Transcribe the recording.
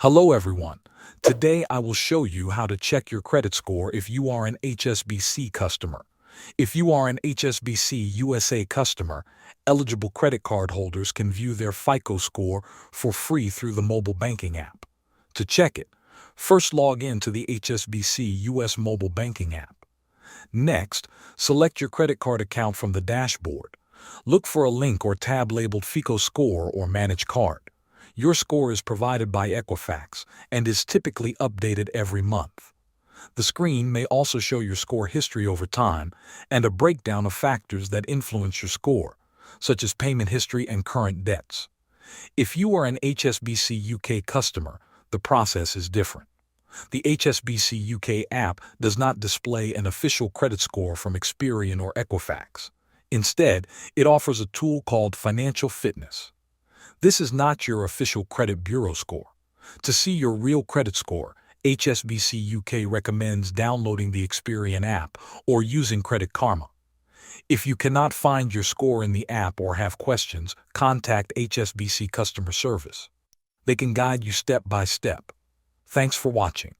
Hello everyone. Today I will show you how to check your credit score if you are an HSBC customer. If you are an HSBC USA customer, eligible credit card holders can view their FICO score for free through the mobile banking app. To check it, first log in to the HSBC US mobile banking app. Next, select your credit card account from the dashboard. Look for a link or tab labeled FICO Score or Manage Card. Your score is provided by Equifax and is typically updated every month. The screen may also show your score history over time and a breakdown of factors that influence your score, such as payment history and current debts. If you are an HSBC UK customer, the process is different. The HSBC UK app does not display an official credit score from Experian or Equifax. Instead, it offers a tool called Financial Fitness. This is not your official credit bureau score. To see your real credit score, HSBC UK recommends downloading the Experian app or using Credit Karma. If you cannot find your score in the app or have questions, contact HSBC customer service. They can guide you step by step. Thanks for watching.